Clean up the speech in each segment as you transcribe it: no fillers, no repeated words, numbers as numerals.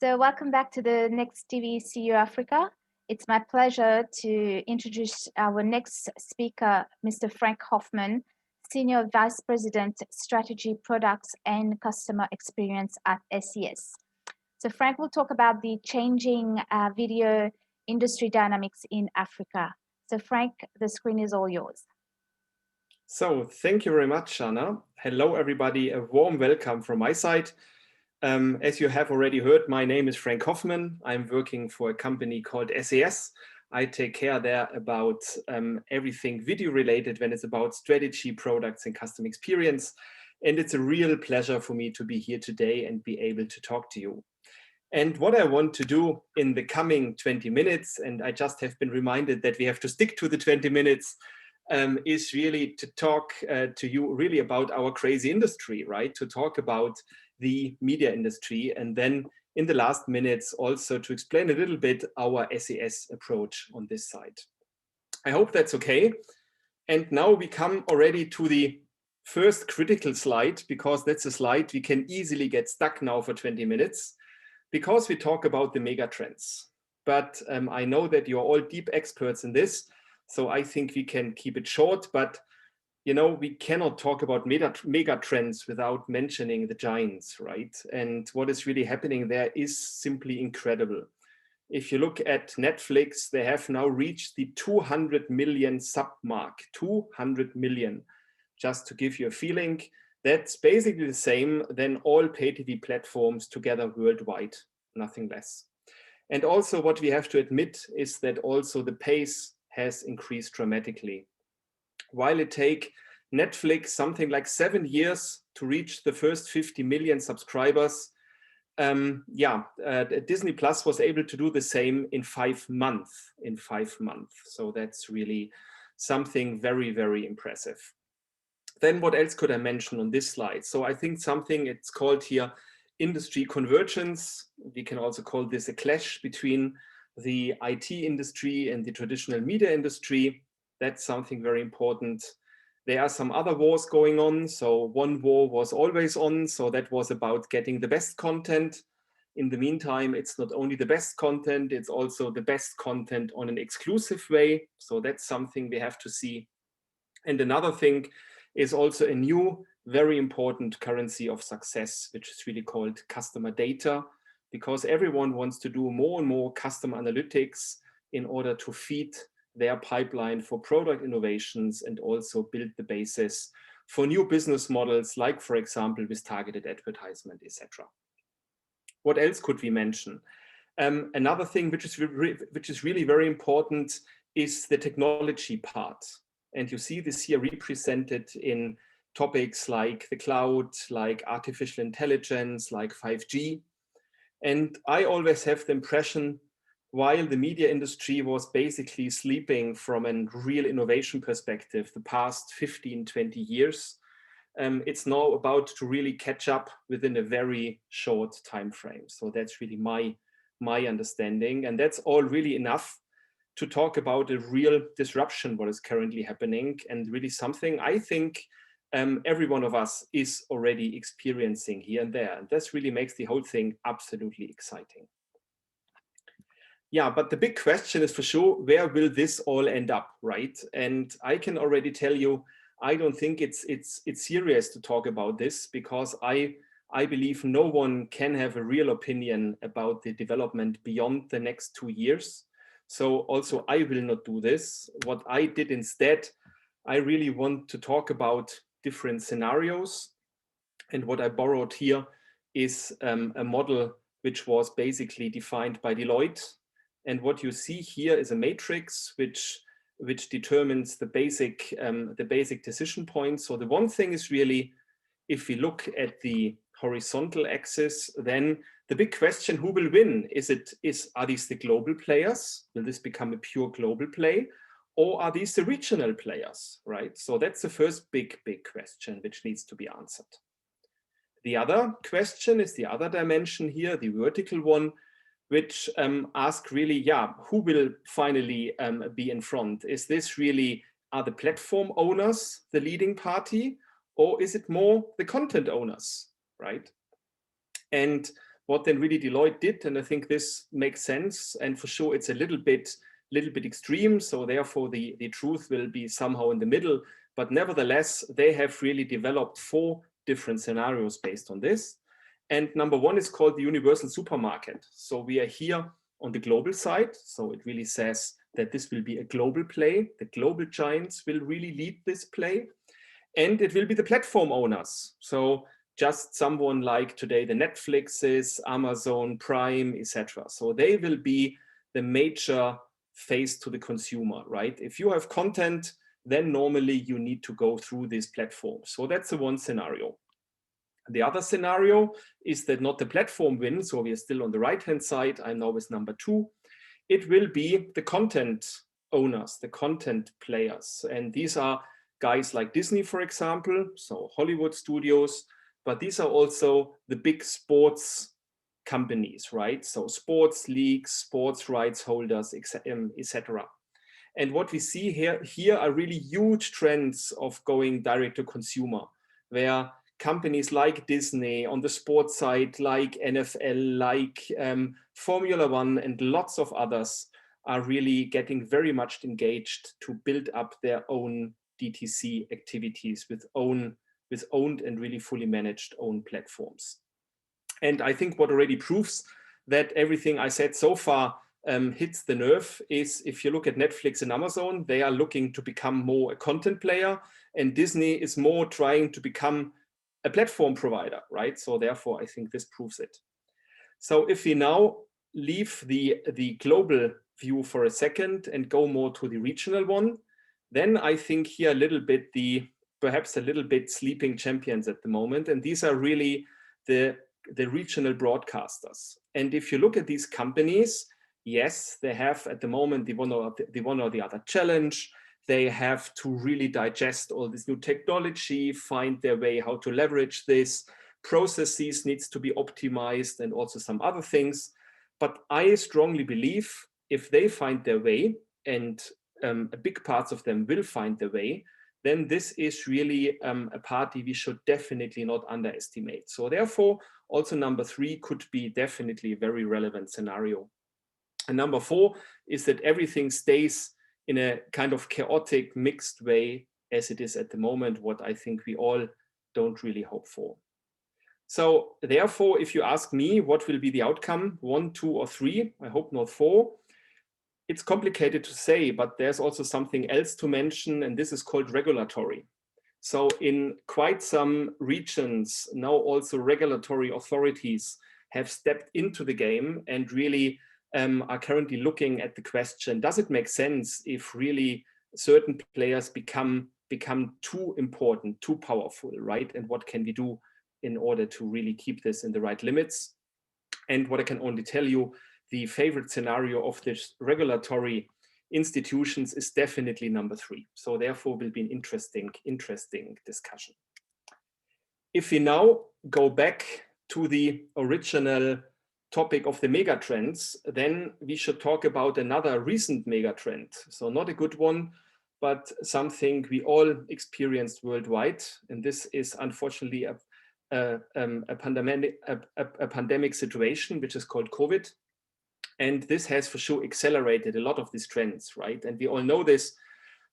So welcome back to the Nextv CU Africa. It's my pleasure to introduce our next speaker, Mr. Frank Hoffman, Senior Vice President, Strategy, Products and Customer Experience at SES. So Frank will talk about the changing video industry dynamics in Africa. So Frank, the screen is all yours. So thank you very much, Anna. Hello, everybody. A warm welcome from my side. As you have already heard, my name is Frank Hoffman. I'm working for a company called SES. I take care there about everything video related when it's about strategy, products and customer experience. And it's a real pleasure for me to be here today and be able to talk to you. And what I want to do in the coming 20 minutes, and I just have been reminded that we have to stick to the 20 minutes, is really to talk to you really about our crazy industry, right? To talk about the media industry, and then in the last minutes also to explain a little bit our SES approach on this side. I hope that's okay. And now we come already to the first critical slide, because that's a slide we can easily get stuck now for 20 minutes, because we talk about the mega trends. But I know that you're all deep experts in this, so I think we can keep it short, but you know, we cannot talk about mega trends without mentioning the giants, right? And what is really happening there is simply incredible. If you look at Netflix, they have now reached the 200 million sub mark, 200 million. Just to give you a feeling, that's basically the same than all pay TV platforms together worldwide, nothing less. And also what we have to admit is that also the pace has increased dramatically. While it take Netflix something like 7 years to reach the first 50 million subscribers, Disney Plus was able to do the same in 5 months. So that's really something very, very impressive. Then what else could I mention on this slide? So I think something, it's called here industry convergence. We can also call this a clash between the IT industry and the traditional media industry. That's something very important. There are some other wars going on. So one war was always on. So that was about getting the best content. In the meantime, it's not only the best content, it's also the best content on an exclusive way. So that's something we have to see. And another thing is also a new, very important currency of success, which is really called customer data, because everyone wants to do more and more customer analytics in order to feed their pipeline for product innovations and also build the basis for new business models, like, for example, with targeted advertisement, etc. What else could we mention? Another thing which is really very important is the technology part. And you see this here represented in topics like the cloud, like artificial intelligence, like 5G. And I always have the impression, while the media industry was basically sleeping from a real innovation perspective the past 15, 20 years, it's now about to really catch up within a very short time frame. So that's really my understanding. And that's all really enough to talk about a real disruption, what is currently happening, and really something I think every one of us is already experiencing here and there. And this really makes the whole thing absolutely exciting. Yeah, but the big question is for sure, where will this all end up, right? And I can already tell you, I don't think it's serious to talk about this, because I believe no one can have a real opinion about the development beyond the next 2 years. So also I will not do this. What I did instead, I really want to talk about different scenarios. And what I borrowed here is a model which was basically defined by Deloitte. And what you see here is a matrix which determines the basic decision points. So the one thing is really, if we look at the horizontal axis, then the big question, who will win? Are these the global players? Will this become a pure global play? Or are these the regional players, right? So that's the first big question which needs to be answered. The other question is the other dimension here, the vertical one, which ask really, who will finally be in front? Is this really, are the platform owners the leading party, or is it more the content owners, right? And what then really Deloitte did, and I think this makes sense, and for sure it's a little bit extreme, so therefore the truth will be somehow in the middle, but nevertheless they have really developed 4 different scenarios based on this. And number 1 is called the universal supermarket. So we are here on the global side, so it really says that this will be a global play. The global giants will really lead this play, and it will be the platform owners. So just someone like today the Netflixes, Amazon Prime, etc. So they will be the major face to the consumer, right? If you have content, then normally you need to go through these platforms. So that's the one scenario. The other scenario is that not the platform wins, so we are still on the right-hand side. I'm now with number 2. It will be the content owners, the content players. And these are guys like Disney, for example, so Hollywood studios, but these are also the big sports companies, right? So sports leagues, sports rights holders, etc. And what we see here are really huge trends of going direct to consumer, where companies like Disney on the sports side, like NFL, like Formula One, and lots of others are really getting very much engaged to build up their own DTC activities with owned and really fully managed own platforms. And I think what already proves that everything I said so far hits the nerve is if you look at Netflix and Amazon, they are looking to become more a content player, and Disney is more trying to become a platform provider, right? So therefore, I think this proves it. So if we now leave the global view for a second and go more to the regional one, then I think here a little bit perhaps a little bit sleeping champions at the moment, and these are really the regional broadcasters. And if you look at these companies, yes, they have at the moment the one or the other challenge. They have to really digest all this new technology, find their way how to leverage this. Processes needs to be optimized and also some other things. But I strongly believe if they find their way, and a big part of them will find their way, then this is really a party we should definitely not underestimate. So therefore, also number 3 could be definitely a very relevant scenario. And number 4 is that everything stays in a kind of chaotic, mixed way as it is at the moment, what I think we all don't really hope for. So therefore, if you ask me, what will be the outcome, 1, 2, or 3, I hope not 4, it's complicated to say, but there's also something else to mention, and this is called regulatory. So in quite some regions, now also regulatory authorities have stepped into the game and really are currently looking at the question, does it make sense if really certain players become too important, too powerful, right? And what can we do in order to really keep this in the right limits? And what I can only tell you, the favorite scenario of this regulatory institutions is definitely number 3. So therefore will be an interesting discussion. If we now go back to the original topic of the megatrends, then we should talk about another recent megatrend. So not a good one, but something we all experienced worldwide. And this is unfortunately a pandemic situation, which is called COVID. And this has for sure accelerated a lot of these trends, right? And we all know this.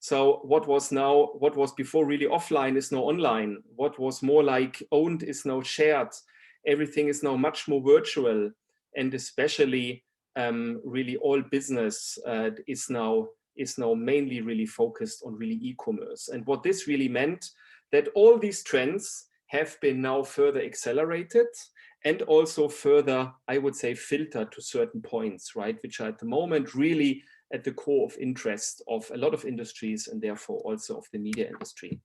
So what was before really offline is now online. What was more like owned is now shared. Everything is now much more virtual. And especially really all business is now mainly really focused on really e-commerce. And what this really meant, that all these trends have been now further accelerated and also further, I would say, filtered to certain points, right? Which are at the moment really at the core of interest of a lot of industries and therefore also of the media industry.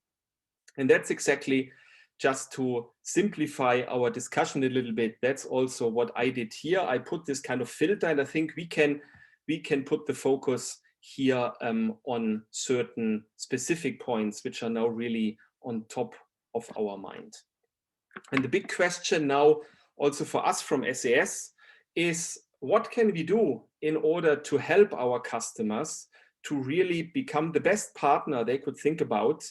And that's exactly, just to simplify our discussion a little bit, that's also what I did here. I put this kind of filter, and I think we can put the focus here on certain specific points which are now really on top of our mind. And the big question now also for us from SES is, what can we do in order to help our customers to really become the best partner they could think about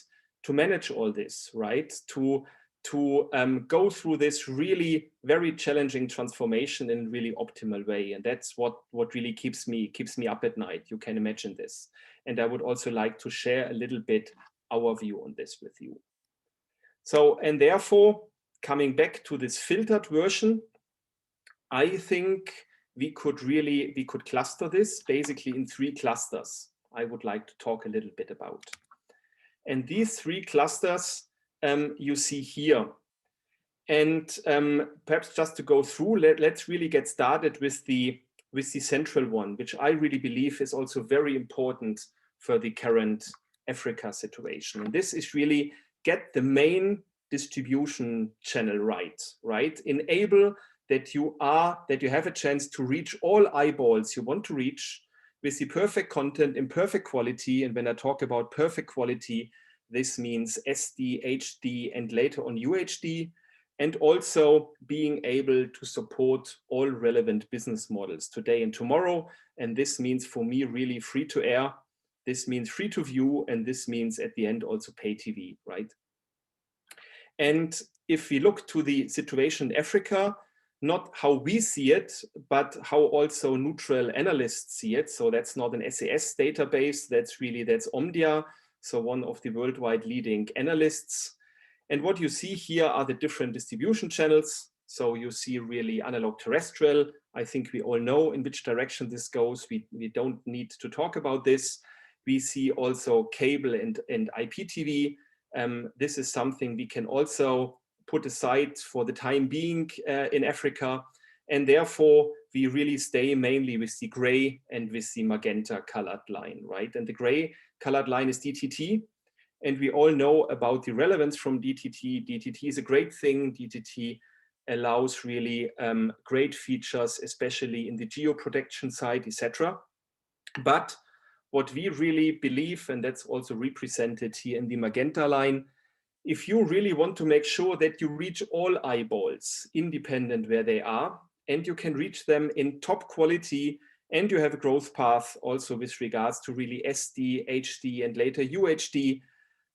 to manage all this, right? To to go through this really very challenging transformation in a really optimal way. And that's what really keeps me up at night. You can imagine this. And I would also like to share a little bit our view on this with you. So, and therefore, coming back to this filtered version, I think we could cluster this basically in 3 clusters I would like to talk a little bit about. And these 3 clusters you see here. And perhaps just to go through, let's really get started with the central one, which I really believe is also very important for the current Africa situation. And this is really get the main distribution channel right? Enable that you have a chance to reach all eyeballs you want to reach with the perfect content in perfect quality. And when I talk about perfect quality, this means SD, HD, and later on UHD, and also being able to support all relevant business models today and tomorrow. And this means for me really free to air, this means free to view, and this means at the end also pay TV, right? And if we look to the situation in Africa, not how we see it, but how also neutral analysts see it. So that's not an SES database, that's Omdia, so one of the worldwide leading analysts. And what you see here are the different distribution channels. So you see really analog terrestrial. I think we all know in which direction this goes. We don't need to talk about this. We see also cable and IPTV. This is something we can also put aside for the time being in Africa. And therefore, we really stay mainly with the gray and with the magenta colored line, right? And the gray colored line is DTT. And we all know about the relevance from DTT. DTT is a great thing. DTT allows really great features, especially in the geoprotection side, etc. But what we really believe, and that's also represented here in the magenta line, if you really want to make sure that you reach all eyeballs, independent where they are, and you can reach them in top quality, and you have a growth path also with regards to really SD, HD, and later UHD,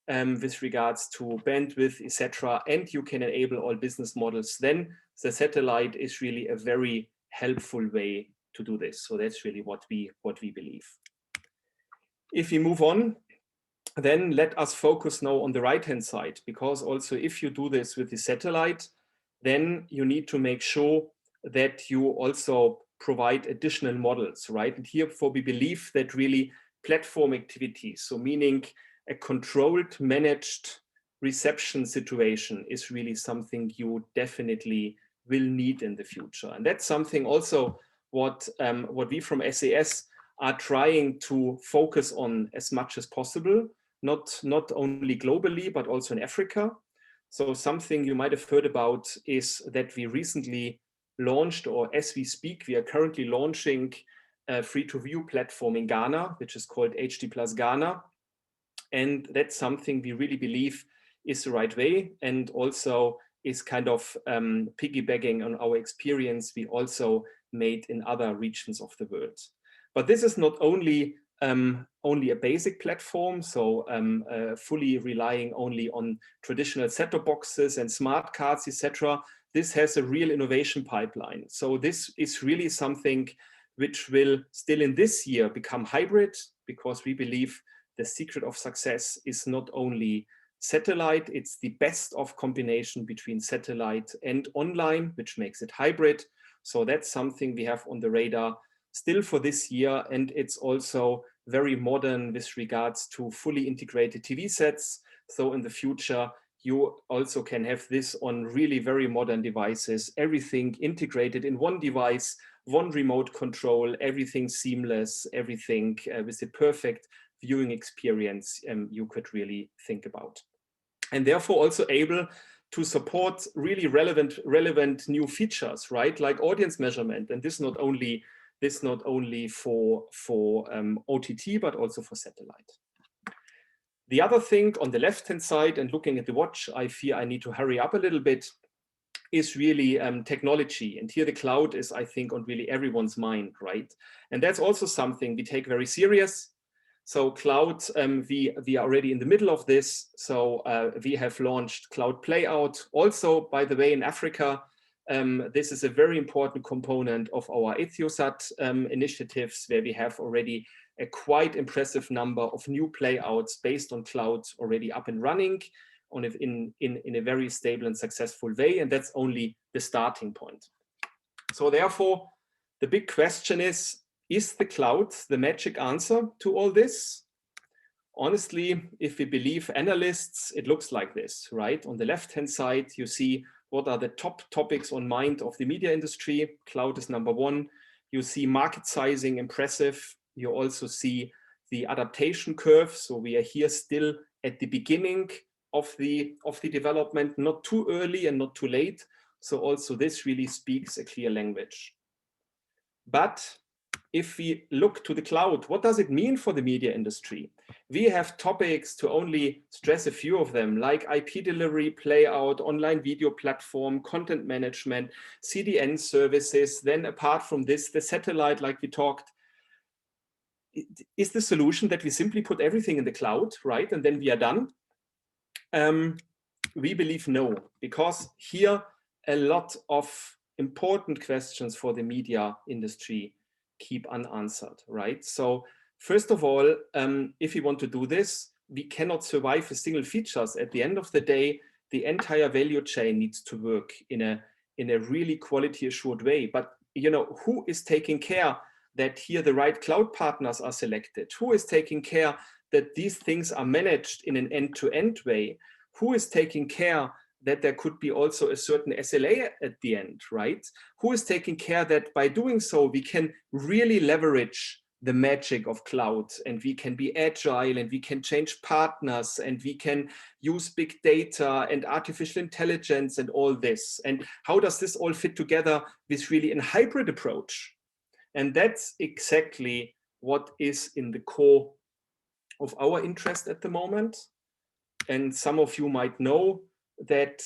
with regards to bandwidth, etc., and you can enable all business models, then the satellite is really a very helpful way to do this. So that's really what we believe. If we move on, then let us focus now on the right-hand side, because also if you do this with the satellite, then you need to make sure that you also provide additional models, right? And herefore we believe that really platform activities, so meaning a controlled, managed reception situation is really something you definitely will need in the future. And that's something also what we from SES are trying to focus on as much as possible, not only globally, but also in Africa. So something you might have heard about is that we recently launched, or as we speak, we are currently launching a free-to-view platform in Ghana, which is called HD Plus Ghana. And that's something we really believe is the right way, and also is kind of piggybacking on our experience we also made in other regions of the world. But this is not only a basic platform, so fully relying only on traditional set-top boxes and smart cards, etc. This has a real innovation pipeline. So this is really something which will still in this year become hybrid, because we believe the secret of success is not only satellite, it's the best of combination between satellite and online, which makes it hybrid. So that's something we have on the radar still for this year. And it's also very modern with regards to fully integrated TV sets. So in the future, you also can have this on really very modern devices, everything integrated in one device, one remote control, everything seamless, everything with the perfect viewing experience you could really think about. And therefore also able to support really relevant new features, right? Like audience measurement. And this not only for OTT, but also for satellite. The other thing on the left-hand side, and looking at the watch, I fear I need to hurry up a little bit, is really technology. And here the cloud is, I think, on really everyone's mind, right? And that's also something we take very serious. So cloud, we are already in the middle of this. So we have launched Cloud Playout. Also, by the way, in Africa, this is a very important component of our Ethiosat initiatives, where we have already a quite impressive number of new playouts based on cloud already up and running in a very stable and successful way. And that's only the starting point. So therefore, the big question is the cloud the magic answer to all this? Honestly, if we believe analysts, it looks like this, right? On the left-hand side, you see what are the top topics on mind of the media industry. Cloud is number one. You see market sizing impressive. You also see the adaptation curve. So we are here still at the beginning of the development, not too early and not too late. So also this really speaks a clear language. But if we look to the cloud, what does it mean for the media industry? We have topics, to only stress a few of them, like IP delivery, playout, online video platform, content management, CDN services. Then apart from this, the satellite, like we talked, is the solution that we simply put everything in the cloud, right? And then we are done. We believe no, because here a lot of important questions for the media industry keep unanswered, right? So first of all, if we want to do this, we cannot survive with single features. At the end of the day, the entire value chain needs to work in a really quality assured way. But you know, who is taking care that here the right cloud partners are selected? Who is taking care that these things are managed in an end-to-end way? Who is taking care that there could be also a certain SLA at the end, right? Who is taking care that by doing so, we can really leverage the magic of cloud, and we can be agile, and we can change partners, and we can use big data and artificial intelligence and all this? And how does this all fit together with really a hybrid approach? And that's exactly what is in the core of our interest at the moment. And some of you might know that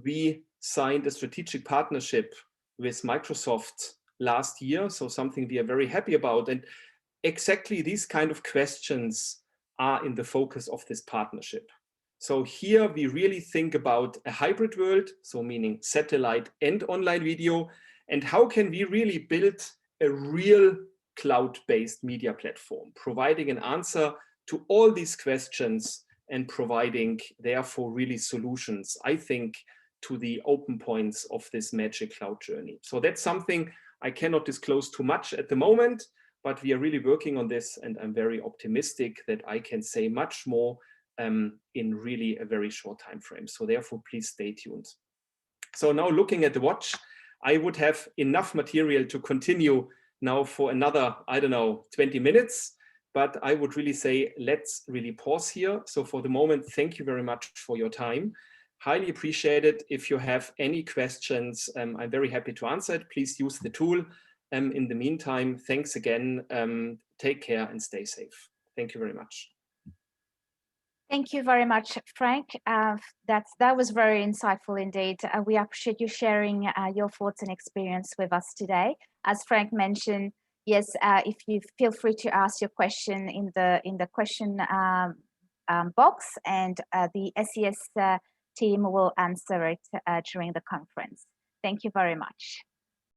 we signed a strategic partnership with Microsoft last year. So something we are very happy about. And exactly these kind of questions are in the focus of this partnership. So here we really think about a hybrid world, so meaning satellite and online video. And how can we really build a real cloud-based media platform, providing an answer to all these questions and providing, therefore, really solutions, I think, to the open points of this magic cloud journey. So that's something I cannot disclose too much at the moment, but we are really working on this, and I'm very optimistic that I can say much more in really a very short time frame. So therefore, please stay tuned. So now looking at the watch, I would have enough material to continue now for another, I don't know, 20 minutes. But I would really say, let's really pause here. So for the moment, thank you very much for your time. Highly appreciate it. If you have any questions, I'm very happy to answer it. Please use the tool. In the meantime, thanks again. Take care and stay safe. Thank you very much. Thank you very much, Frank. That was very insightful indeed. We appreciate you sharing your thoughts and experience with us today. As Frank mentioned, yes, if you feel free to ask your question in the question box, and the SES team will answer it during the conference. Thank you very much.